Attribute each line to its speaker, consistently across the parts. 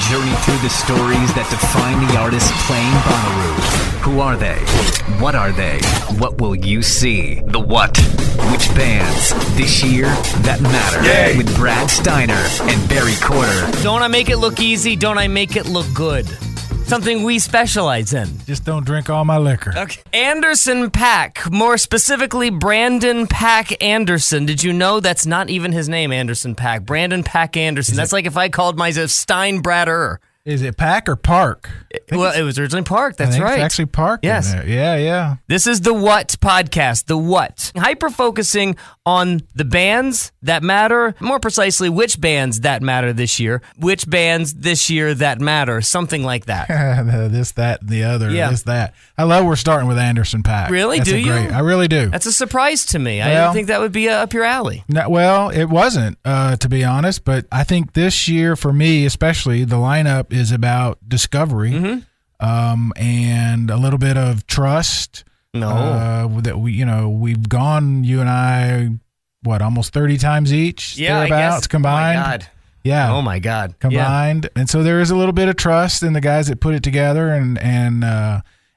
Speaker 1: journey through the stories that define the artists playing Bonnaroo. Who are they? What are they? What will you see? The what? Which bands this year that matter?
Speaker 2: Yay.
Speaker 1: With Brad Steiner and Barry Courter.
Speaker 3: Don't I make it look easy? Don't I make it look good? Something we specialize in.
Speaker 4: Just don't drink all my liquor.
Speaker 3: Okay. Anderson Paak, more specifically Brandon Paak Anderson. Did you know that's not even his name, Anderson Paak? Brandon Paak Anderson. That's like if I called myself Steinbradder.
Speaker 4: Is it Pack or Park?
Speaker 3: Well, it was originally Park. That's right.
Speaker 4: It's actually Park.
Speaker 3: Yes.
Speaker 4: In there. Yeah.
Speaker 3: This is the What podcast. The What. Hyper-focusing on the bands that matter. More precisely, which bands that matter this year. Which bands this year that matter. Something like that.
Speaker 4: This, that, and the other.
Speaker 3: Yeah.
Speaker 4: This, that. I love we're starting with Anderson Paak.
Speaker 3: Really?
Speaker 4: That's
Speaker 3: Do you?
Speaker 4: I really do.
Speaker 3: That's a surprise to me. I didn't think that would be up your alley.
Speaker 4: No, well, it wasn't, to be honest, but I think this year, for me especially, the lineup is about discovery and a little bit of trust. That we've gone, you and I, almost 30 times each?
Speaker 3: Yeah,
Speaker 4: thereabouts,
Speaker 3: I guess.
Speaker 4: combined.
Speaker 3: Oh, my God.
Speaker 4: Yeah.
Speaker 3: Oh, my God.
Speaker 4: Combined.
Speaker 3: Yeah.
Speaker 4: And so there is a little bit of trust in the guys that put it together, and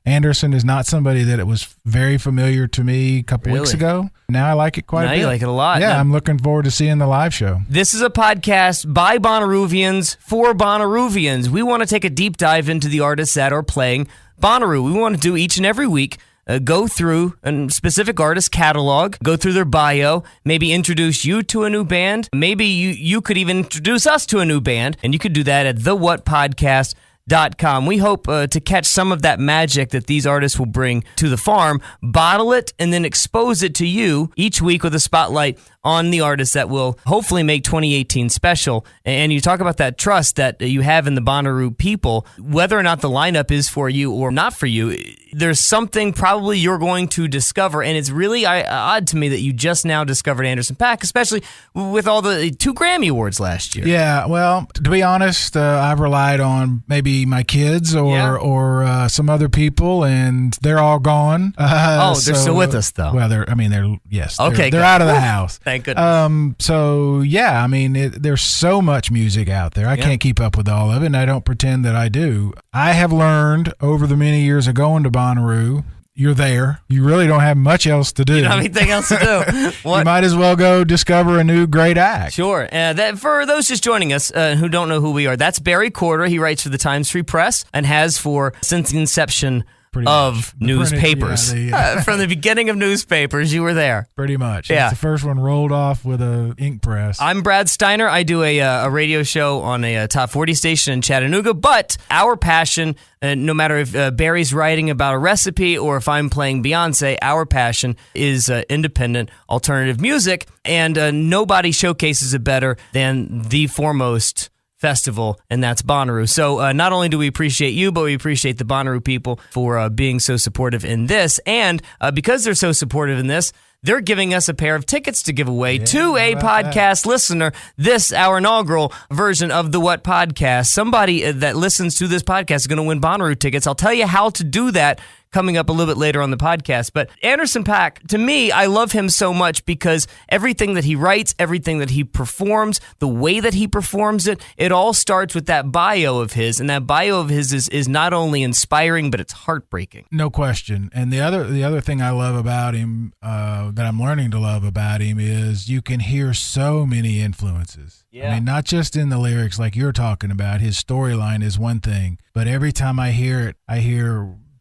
Speaker 4: Anderson is not somebody that it was very familiar to me a couple weeks ago. Now I like it quite a bit.
Speaker 3: Now you like it a lot.
Speaker 4: Yeah,
Speaker 3: Now,
Speaker 4: I'm looking forward to seeing the live show.
Speaker 3: this is a podcast by Bonnaroovians for Bonnaroovians. We want to take a deep dive into the artists that are playing Bonnaroo. We want to do each and every week go through a specific artist catalog, go through their bio, maybe introduce you to a new band. Maybe you could even introduce us to a new band, and you could do that at thewhatpodcast.com. We hope to catch some of that magic that these artists will bring to the farm, bottle it, and then expose it to you each week with a spotlight on the artists that will hopefully make 2018 special. And you talk about that trust that you have in the Bonnaroo people, whether or not the lineup is for you or not for you, there's something probably you're going to discover. And it's really odd to me that you just now discovered Anderson Paak, especially with all the 2 Grammy Awards last year.
Speaker 4: Yeah, well, to be honest, I've relied on maybe my kids or some other people, and they're all gone.
Speaker 3: They're still with us, though.
Speaker 4: Well, they're
Speaker 3: Okay,
Speaker 4: out of the house.
Speaker 3: Thank goodness.
Speaker 4: So yeah, I mean, there's so much music out there. I can't keep up with all of it, and I don't pretend that I do. I have learned over the many years of going to Bonnaroo, you're there. You really don't have much else to do.
Speaker 3: You don't have anything else to do.
Speaker 4: You might as well go discover a new great act.
Speaker 3: Sure. That for those just joining us who don't know who we are, that's Barry Courter. He writes for the Times Free Press and has for since the inception of newspapers. From the beginning of newspapers, you were there.
Speaker 4: Pretty much.
Speaker 3: Yeah.
Speaker 4: It's the first one rolled off with a ink press.
Speaker 3: I'm Brad Steiner. I do a radio show on a top 40 station in Chattanooga, but our passion, no matter if Barry's writing about a recipe or if I'm playing Beyonce, our passion is independent alternative music, and nobody showcases it better than the foremost festival, and that's Bonnaroo. So not only do we appreciate you, but we appreciate the Bonnaroo people for being so supportive in this. And because they're so supportive in this, they're giving us a pair of tickets to give away to a podcast listener. This, our inaugural version of the What Podcast. Somebody that listens to this podcast is going to win Bonnaroo tickets. I'll tell you how to do that coming up a little bit later on the podcast. But Anderson Paak, to me, I love him so much because everything that he writes, everything that he performs, the way that he performs it, it all starts with that bio of his. And that bio of his is not only inspiring, but it's heartbreaking.
Speaker 4: No question. And the other thing I love about him, that I'm learning to love about him, is you can hear so many influences.
Speaker 3: Yeah.
Speaker 4: I mean, not just in the lyrics like you're talking about. His storyline is one thing, but every time I hear it,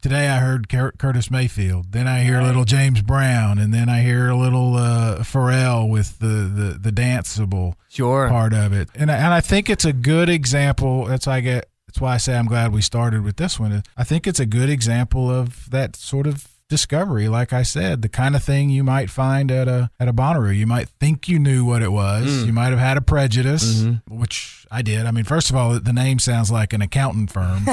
Speaker 4: today I heard Curtis Mayfield. Then I hear a little James Brown, and then I hear a little Pharrell with the danceable part of it. And I think it's a good example. That's why I say I'm glad we started with this one. I think it's a good example of that sort of discovery. Like I said, the kind of thing you might find at a Bonnaroo. You might think you knew what it was. You might have had a prejudice, which I did. I mean, first of all, the name sounds like an accountant firm.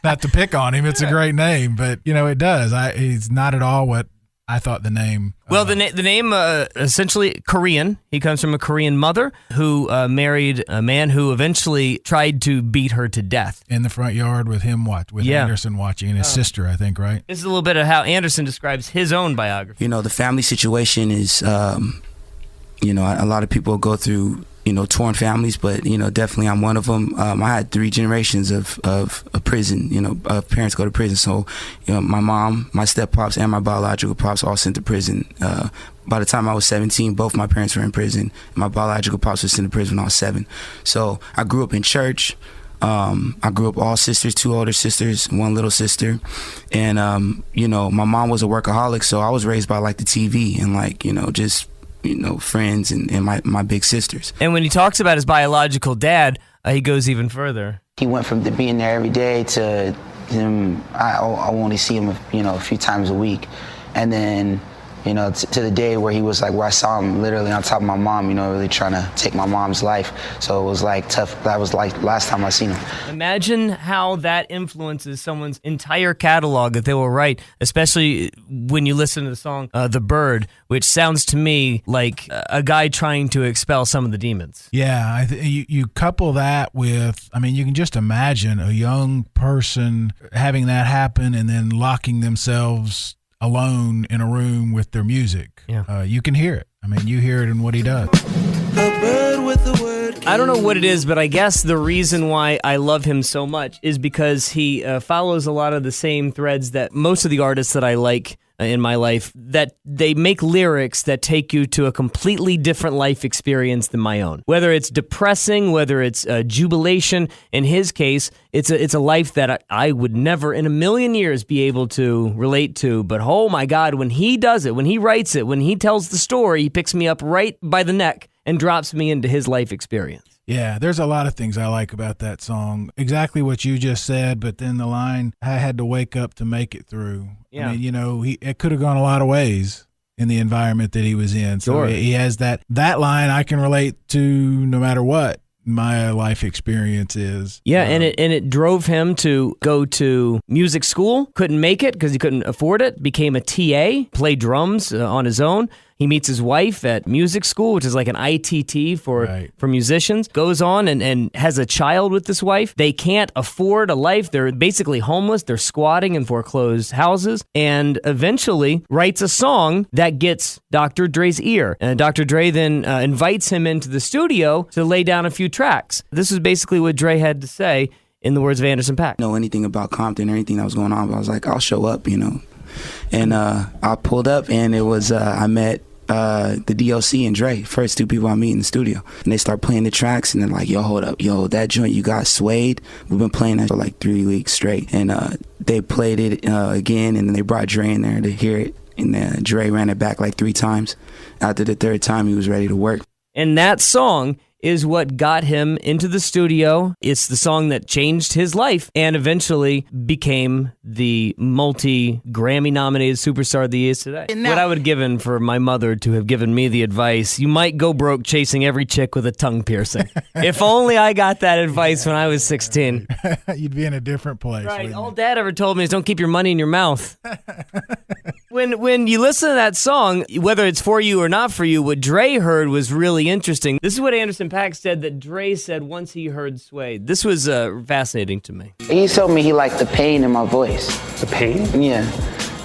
Speaker 4: Not to pick on him, it's a great name, but it does. He's not at all what I thought the name.
Speaker 3: Well, the name essentially Korean. He comes from a Korean mother who married a man who eventually tried to beat her to death.
Speaker 4: In the front yard with him, Anderson watching, and his sister, I think, right?
Speaker 3: This is a little bit of how Anderson describes his own biography.
Speaker 5: The family situation is, a lot of people go through
Speaker 2: torn families, but definitely I'm one of them. I had 3 generations of prison, of parents go to prison. So my mom, my step pops, and my biological pops all sent to prison. By the time I was 17, both my parents were in prison. My biological pops was sent to prison when I was 7. So I grew up in church. I grew up all sisters, 2 older sisters, 1 little sister. And, my mom was a workaholic, so I was raised by like the TV and just, friends and my big sisters.
Speaker 3: And when he talks about his biological dad, he goes even further.
Speaker 5: He went from being there every day to him, I only see him, a few times a week. And then, to the day where he was like, where I saw him literally on top of my mom, really trying to take my mom's life. So it was like tough. That was like last time I seen him.
Speaker 3: Imagine how that influences someone's entire catalog that they will write, especially when you listen to the song The Bird, which sounds to me like a guy trying to expel some of the demons.
Speaker 4: Yeah, you couple that with, you can just imagine a young person having that happen and then locking themselves alone in a room with their music.
Speaker 3: Yeah.
Speaker 4: You can hear it. You hear it in what he does.
Speaker 3: I don't know what it is, but I guess the reason why I love him so much is because he follows a lot of the same threads that most of the artists that I like in my life, that they make lyrics that take you to a completely different life experience than my own. Whether it's depressing, whether it's jubilation, in his case, it's a life that I would never in a million years be able to relate to. But oh my God, when he does it, when he writes it, when he tells the story, he picks me up right by the neck and drops me into his life experience.
Speaker 4: Yeah, there's a lot of things I like about that song. Exactly what you just said, but then the line, I had to wake up to make it through.
Speaker 3: Yeah.
Speaker 4: It could have gone a lot of ways in the environment that he was in. So
Speaker 3: Sure.
Speaker 4: He has that line I can relate to no matter what my life experience is.
Speaker 3: Yeah, and it drove him to go to music school. Couldn't make it because he couldn't afford it. Became a TA, played drums on his own. He meets his wife at music school, which is like an ITT for musicians. Goes on and has a child with this wife. They can't afford a life. They're basically homeless. They're squatting in foreclosed houses. And eventually writes a song that gets Dr. Dre's ear. And Dr. Dre then invites him into the studio to lay down a few tracks. This is basically what Dre had to say in the words of Anderson Paak.
Speaker 2: Know anything about Compton or anything that was going on, but I was like, I'll show up, And I pulled up, and it was I met the DOC and Dre, first 2 people I meet in the studio, and they start playing the tracks, and they're like, yo, hold up, that joint you got, Suede, we've been playing that for like 3 weeks straight. And they played it again, and then they brought Dre in there to hear it, and Dre ran it back like 3 times. After the 3rd time, he was ready to work.
Speaker 3: And that song is what got him into the studio. It's the song that changed his life and eventually became the multi-Grammy-nominated superstar that he is today. What I would have given for my mother to have given me the advice, you might go broke chasing every chick with a tongue piercing. If only I got that advice when I was 16.
Speaker 4: You'd be in a different place.
Speaker 3: Right. All Dad ever told me is don't keep your money in your mouth. When you listen to that song, whether it's for you or not for you, what Dre heard was really interesting. This is what Anderson Paak said that Dre said once he heard Suede. This was fascinating to me.
Speaker 5: He told me he liked the pain in my voice.
Speaker 6: The pain?
Speaker 5: Yeah.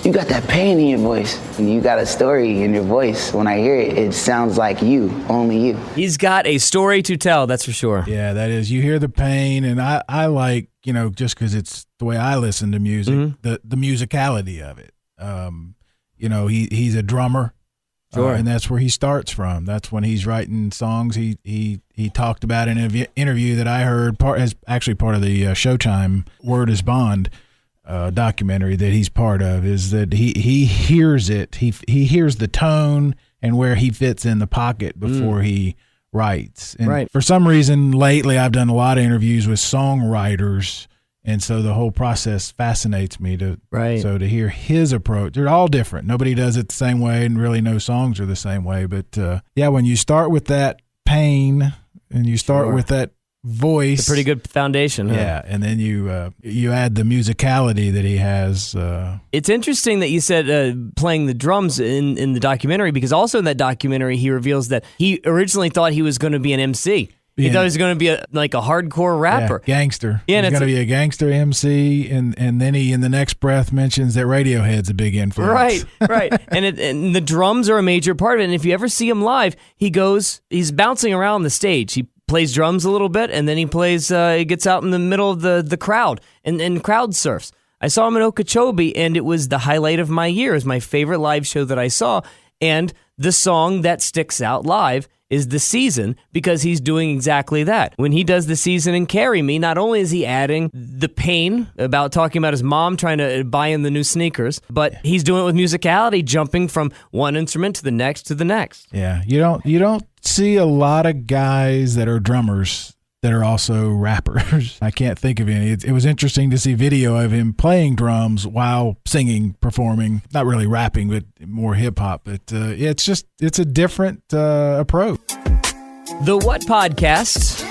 Speaker 5: You got that pain in your voice. And you got a story in your voice. When I hear it, it sounds like you, only you.
Speaker 3: He's got a story to tell, that's for sure.
Speaker 4: Yeah, that is. You hear the pain, and I like, just because it's the way I listen to music, the musicality of it. He's a drummer.
Speaker 3: Sure.
Speaker 4: And that's where he starts from. That's when he's writing songs. He talked about in an interview that I heard, as actually part of the Showtime Word is Bond documentary that he's part of, is that he hears it. He hears the tone and where he fits in the pocket before he writes. And for some reason, lately I've done a lot of interviews with songwriters, and so the whole process fascinates me so to hear his approach. They're all different. Nobody does it the same way, and really no songs are the same way. But when you start with that pain and you start with that voice,
Speaker 3: it's a pretty good foundation. Huh?
Speaker 4: Yeah, and then you add the musicality that he has.
Speaker 3: It's interesting that you said playing the drums in the documentary, because also in that documentary he reveals that he originally thought he was going to be an MC. He thought he was going to be a hardcore rapper.
Speaker 4: Yeah, gangster.
Speaker 3: Yeah,
Speaker 4: he's going to be a gangster MC, and then he, in the next breath, mentions that Radiohead's a big influence.
Speaker 3: Right. and the drums are a major part of it. And if you ever see him live, he's bouncing around the stage. He plays drums a little bit, and then he gets out in the middle of the crowd and crowd surfs. I saw him in Okeechobee, and it was the highlight of my year. It was my favorite live show that I saw. And the song that sticks out live is The Season, because he's doing exactly that. When he does The Season and Carry Me, not only is he adding the pain about talking about his mom trying to buy him the new sneakers, but he's doing it with musicality, jumping from one instrument to the next to the next.
Speaker 4: Yeah, you don't see a lot of guys that are drummers that are also rappers. I can't think of any. It was interesting to see video of him playing drums while singing, performing, not really rapping, but more hip hop. But it's a different approach.
Speaker 3: The What Podcast,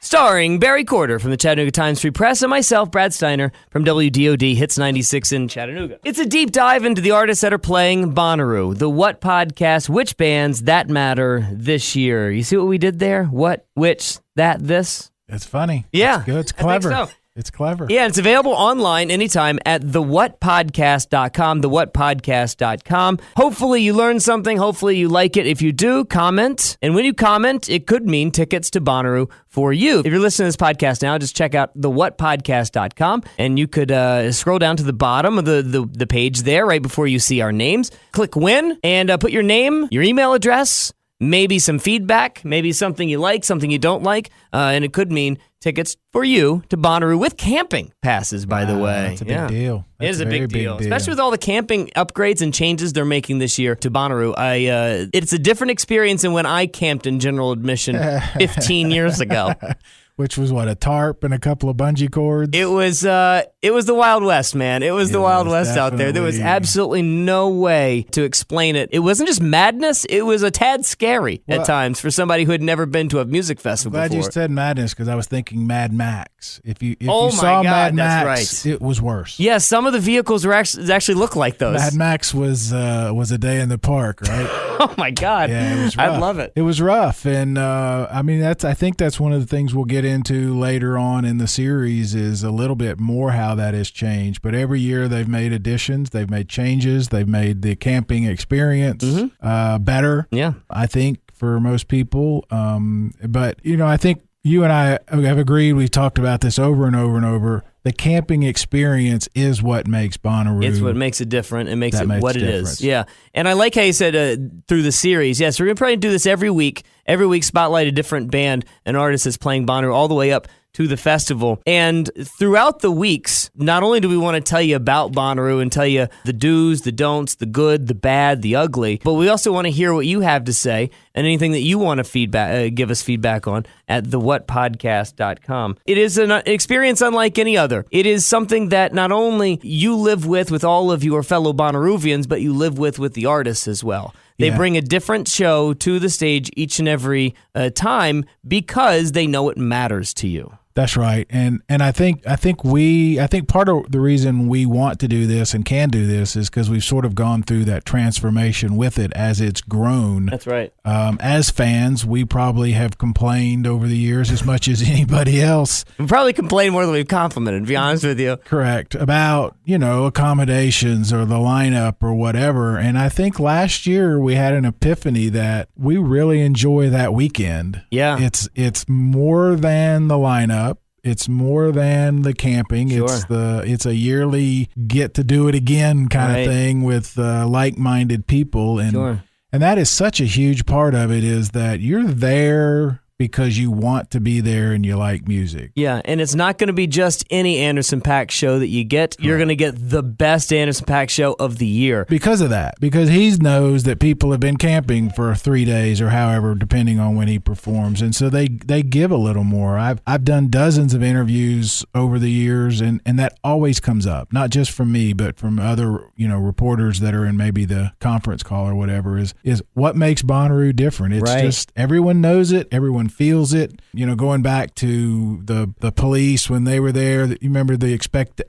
Speaker 3: starring Barry Courter from the Chattanooga Times-Free Press and myself, Brad Steiner, from WDOD Hits 96 in Chattanooga. It's a deep dive into the artists that are playing Bonnaroo. The What Podcast, which bands that matter this year. You see what we did there? What, which, that, this?
Speaker 4: It's funny.
Speaker 3: Yeah.
Speaker 4: It's good. It's clever.
Speaker 3: I think so.
Speaker 4: It's clever.
Speaker 3: Yeah, it's available online anytime at thewhatpodcast.com, thewhatpodcast.com. Hopefully you learned something. Hopefully you like it. If you do, comment. And when you comment, it could mean tickets to Bonnaroo for you. If you're listening to this podcast now, just check out thewhatpodcast.com, and you could scroll down to the bottom of the page there right before you see our names. Click win and put your name, your email address, maybe some feedback, maybe something you like, something you don't like, and it could mean tickets for you to Bonnaroo with camping passes, by the way.
Speaker 4: That's a big deal.
Speaker 3: It is a big deal, especially with all the camping upgrades and changes they're making this year to Bonnaroo. It's a different experience than when I camped in general admission 15 years ago.
Speaker 4: Which was what, a tarp and a couple of bungee cords?
Speaker 3: It was the Wild West, man. It was the Wild West out there. There was absolutely no way to explain it. It wasn't just madness. It was a tad scary at times for somebody who had never been to a music festival
Speaker 4: before. I'm glad you said madness, because I was thinking Mad Max. If you saw Mad Max, it was worse.
Speaker 3: Yeah, some of the vehicles were actually look like those.
Speaker 4: Mad Max was a day in the park, right?
Speaker 3: Oh my God.
Speaker 4: Yeah, it was rough.
Speaker 3: I love it.
Speaker 4: It was rough, and I think that's one of the things we'll get into later on in the series, is a little bit more how that has changed. But every year they've made additions, they've made changes, they've made the camping experience better.
Speaker 3: Yeah,
Speaker 4: I think for most people. But I think you and I have agreed. We've talked about this over and over and over. The camping experience is what makes Bonnaroo.
Speaker 3: It's what makes it different. It makes it what it is. Yeah. And I like how you said through the series. Yes, we're going to probably do this every week. Every week, spotlight a different band, an artist that's playing Bonnaroo all the way up to the festival. And throughout the weeks, not only do we want to tell you about Bonnaroo and tell you the do's, the don'ts, the good, the bad, the ugly, but we also want to hear what you have to say and anything that you want to give us feedback on at thewhatpodcast.com. It is an experience unlike any other. It is something that not only you live with all of your fellow Bonnaroovians, but you live with the artists as well. They bring a different show to the stage each and every time because they know it matters to you.
Speaker 4: That's right, and I think part of the reason we want to do this and can do this is because we've sort of gone through that transformation with it as it's grown.
Speaker 3: That's right.
Speaker 4: As fans, we probably have complained over the years as much as anybody else.
Speaker 3: We probably complained more than we've complimented, to be honest with you.
Speaker 4: Correct. About accommodations or the lineup or whatever. And I think last year we had an epiphany that we really enjoy that weekend.
Speaker 3: Yeah.
Speaker 4: It's more than the lineup. It's more than the camping.
Speaker 3: Sure.
Speaker 4: It's a yearly get to do it again kind of thing with like-minded people, and that is such a huge part of it, is that you're there because you want to be there and you like music.
Speaker 3: Yeah, and it's not going to be just any Anderson Paak show that you get. You're going to get the best Anderson Paak show of the year.
Speaker 4: Because of that. Because he knows that people have been camping for 3 days or however, depending on when he performs. And so they give a little more. I've done dozens of interviews over the years, and that always comes up. Not just from me, but from other reporters that are in maybe the conference call or whatever, is what makes Bonnaroo different. It's just everyone knows it. Everyone feels it. You know, going back to the Police when they were there, you remember the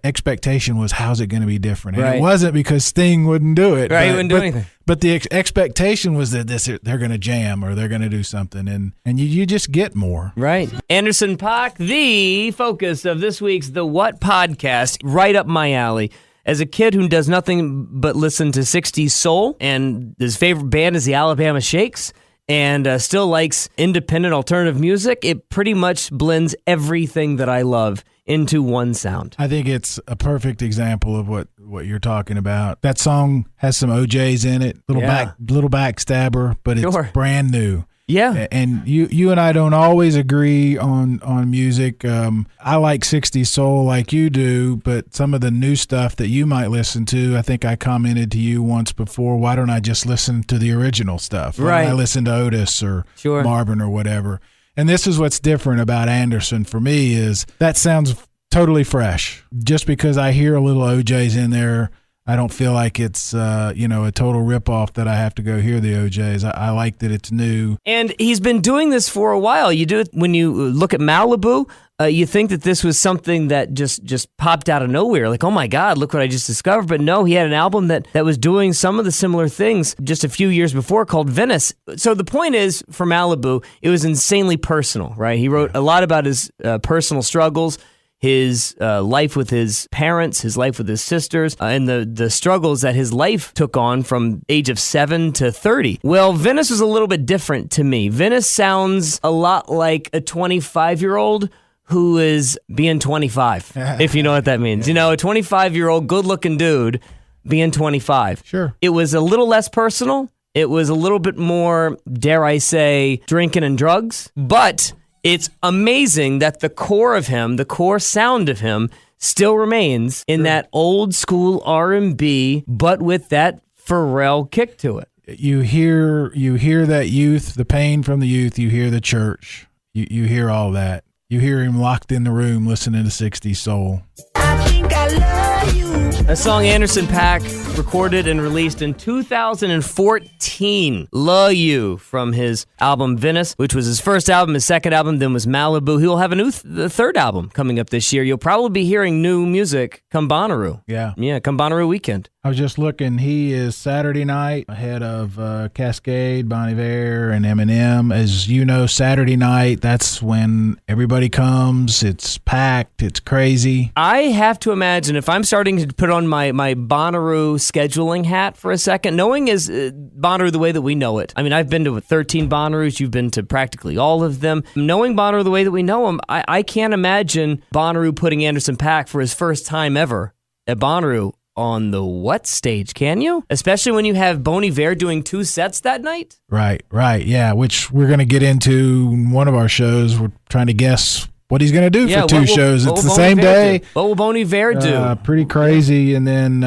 Speaker 4: expectation was, how's it going to be different? And
Speaker 3: Right.
Speaker 4: it wasn't, because Sting wouldn't do it.
Speaker 3: Right, he wouldn't do anything.
Speaker 4: But the expectation was that they're going to jam or they're going to do something, and you just get more.
Speaker 3: Right. Anderson Paak, the focus of this week's The What podcast, right up my alley. As a kid who does nothing but listen to 60s soul, and his favorite band is the Alabama Shakes, and still likes independent alternative music, it pretty much blends everything that I love into one sound.
Speaker 4: I think it's a perfect example of what you're talking about. That song has some OJs in it, little backstabber, but it's
Speaker 3: Sure.
Speaker 4: brand new.
Speaker 3: Yeah.
Speaker 4: And you and I don't always agree on music. I like 60s soul like you do, but some of the new stuff that you might listen to, I think I commented to you once before, why don't I just listen to the original stuff? Why don't I listen to Otis or
Speaker 3: Sure.
Speaker 4: Marvin or whatever? And this is what's different about Anderson for me, is that sounds totally fresh. Just because I hear a little OJs in there, I don't feel like it's a total ripoff that I have to go hear the OJs. I like that it's new.
Speaker 3: And he's been doing this for a while. You do it when you look at Malibu. You think that this was something that just popped out of nowhere. Like, oh my God, look what I just discovered. But no, he had an album that was doing some of the similar things just a few years before called Venice. So the point is, for Malibu, it was insanely personal, right? He wrote a lot about his personal struggles, his life with his parents, his life with his sisters, and the struggles that his life took on from age of 7 to 30. Well, Venice was a little bit different to me. Venice sounds a lot like a 25-year-old who is being 25, if you know what that means. You know, a 25-year-old good-looking dude being 25.
Speaker 4: Sure.
Speaker 3: It was a little less personal. It was a little bit more, dare I say, drinking and drugs. But it's amazing that the core of him, the core sound of him, still remains in that old school R&B, but with that Pharrell kick to it.
Speaker 4: You hear that youth, the pain from the youth. You hear the church. You hear all that. You hear him locked in the room listening to 60s soul.
Speaker 6: I think I love you.
Speaker 3: A song Anderson Paak recorded and released in 2014. Love You, from his album Venice, which was his first album. His second album then was Malibu. He'll have the third album coming up this year. You'll probably be hearing new music come Bonnaroo.
Speaker 4: Yeah,
Speaker 3: come Bonnaroo weekend.
Speaker 4: I was just looking. He is Saturday night ahead of Cascade, Bon Iver, and Eminem. As you know, Saturday night, that's when everybody comes. It's packed. It's crazy.
Speaker 3: I have to imagine, if I'm starting to put on my Bonnaroo scheduling hat for a second, knowing is Bonnaroo the way that we know it. I mean, I've been to 13 Bonnaroos. You've been to practically all of them. Knowing Bonnaroo the way that we know him, I can't imagine Bonnaroo putting Anderson Paak for his first time ever at Bonnaroo on the what stage, can you? Especially when you have Bon Iver doing 2 sets that night?
Speaker 4: Right, yeah, which we're going to get into in one of our shows. We're trying to guess what he's going to do for 2 shows. It's the same day.
Speaker 3: What will Bon Iver do?
Speaker 4: Pretty crazy. And then,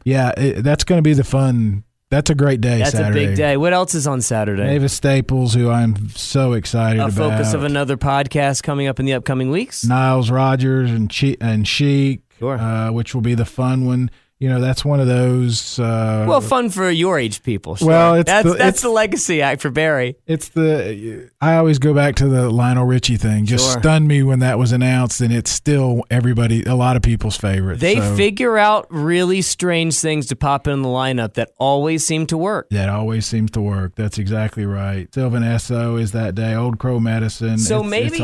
Speaker 4: that's going to be the fun. That's a great day,
Speaker 3: That's
Speaker 4: Saturday.
Speaker 3: a big day. What else is on Saturday?
Speaker 4: Mavis Staples, who I'm so excited about.
Speaker 3: A focus of another podcast coming up in the upcoming weeks.
Speaker 4: Niles Rodgers and Chic,
Speaker 3: Sure.
Speaker 4: which will be the fun one. You know, that's one of those.
Speaker 3: Well, fun for your age people. Sure.
Speaker 4: Well,
Speaker 3: that's the legacy act for Barry.
Speaker 4: I always go back to the Lionel Richie thing. Just stunned me when that was announced, and it's still a lot of people's favorite.
Speaker 3: They figure out really strange things to pop in the lineup that always seem to work.
Speaker 4: That always seems to work. That's exactly right. Sylvan Esso is that day. Old Crow Medicine.
Speaker 3: So maybe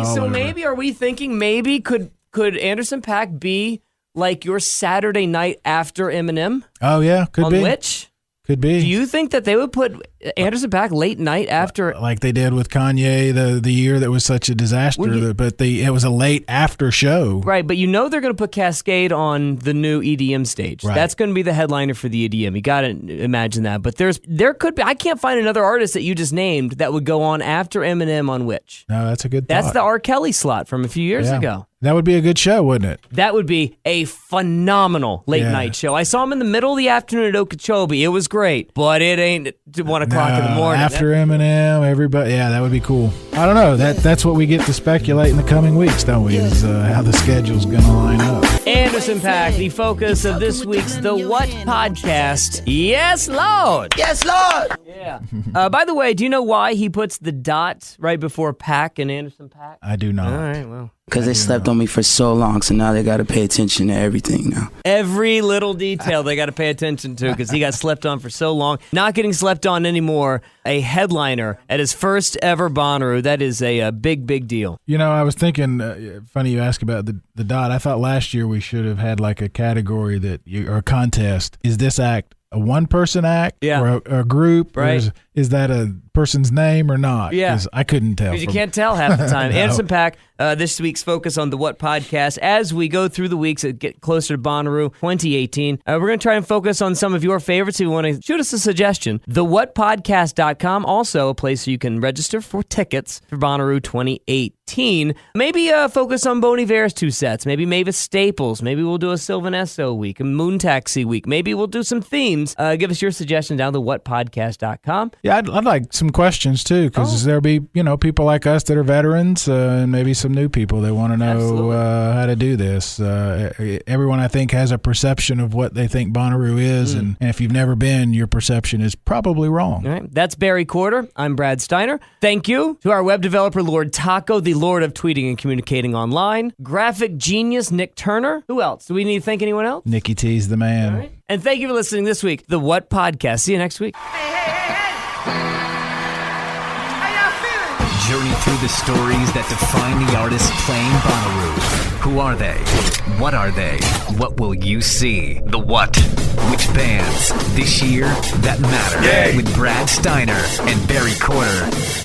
Speaker 3: are we thinking maybe could Anderson Paak be like your Saturday night after Eminem?
Speaker 4: Oh yeah, could be.
Speaker 3: On which?
Speaker 4: Could be.
Speaker 3: Do you think that they would put Anderson Paak late night after?
Speaker 4: Like they did with Kanye the year that was such a disaster, but it was a late after show.
Speaker 3: Right, but you know they're going to put Cascade on the new EDM stage.
Speaker 4: Right.
Speaker 3: That's going to be the headliner for the EDM. You got to imagine that. But there could be, I can't find another artist that you just named that would go on after Eminem on which.
Speaker 4: No, that's a good thought.
Speaker 3: That's the R. Kelly slot from a few years ago.
Speaker 4: That would be a good show, wouldn't it?
Speaker 3: That would be a phenomenal late night show. I saw him in the middle of the afternoon at Okeechobee. It was great, but it ain't 1 o'clock in the morning.
Speaker 4: After Eminem, everybody, that would be cool. I don't know. That's what we get to speculate in the coming weeks, don't we? Is how the schedule's going to line up.
Speaker 3: Anderson Paak, the focus of this week's The What podcast. Yes, Lord.
Speaker 5: Yes, Lord.
Speaker 3: Yeah. By the way, do you know why he puts the dot right before Paak and Anderson Paak?
Speaker 4: I do not.
Speaker 3: All right, well.
Speaker 2: Because they slept on me for so long, so now they got to pay attention to everything now.
Speaker 3: Every little detail they got to pay attention to because he got slept on for so long. Not getting slept on anymore. A headliner at his first ever Bonnaroo. That is a big, big deal.
Speaker 4: You know, I was thinking, funny you ask about the dot. I thought last year we should have had like a category or a contest. Is this act a one-person act or a group?
Speaker 3: Right.
Speaker 4: Or is that a person's name or not?
Speaker 3: Yeah.
Speaker 4: 'Cause I couldn't tell.
Speaker 3: Because you can't tell half the time.
Speaker 4: No.
Speaker 3: Anderson Paak, this week's focus on The What podcast. As we go through the weeks and get closer to Bonnaroo 2018, we're going to try and focus on some of your favorites. If you want to shoot us a suggestion, thewhatpodcast.com, also a place where you can register for tickets for Bonnaroo 2018. Maybe focus on Bon Iver's 2 sets. Maybe Mavis Staples. Maybe we'll do a Sylvan Esso week, a Moon Taxi week. Maybe we'll do some themes. Give us your suggestions down thewhatpodcast.com.
Speaker 4: Yeah, I'd like some questions too, because there'll be people like us that are veterans, and maybe some new people that want to know how to do this. Everyone, I think, has a perception of what they think Bonnaroo is, and if you've never been, your perception is probably wrong.
Speaker 3: All right, that's Barry Courter. I'm Brad Steiner. Thank you to our web developer, Lord Taco, the Lord of tweeting and communicating online. Graphic genius, Nick Turner. Who else? Do we need to thank anyone else?
Speaker 4: Nikki T's the man.
Speaker 3: All right. And thank you for listening this week, The What Podcast. See you next week.
Speaker 1: Journey through the stories that define the artists playing Bonnaroo. Who are they? What are they? What will you see? The what? Which bands? This year, that matter. With Brad Steiner and Barry Courter.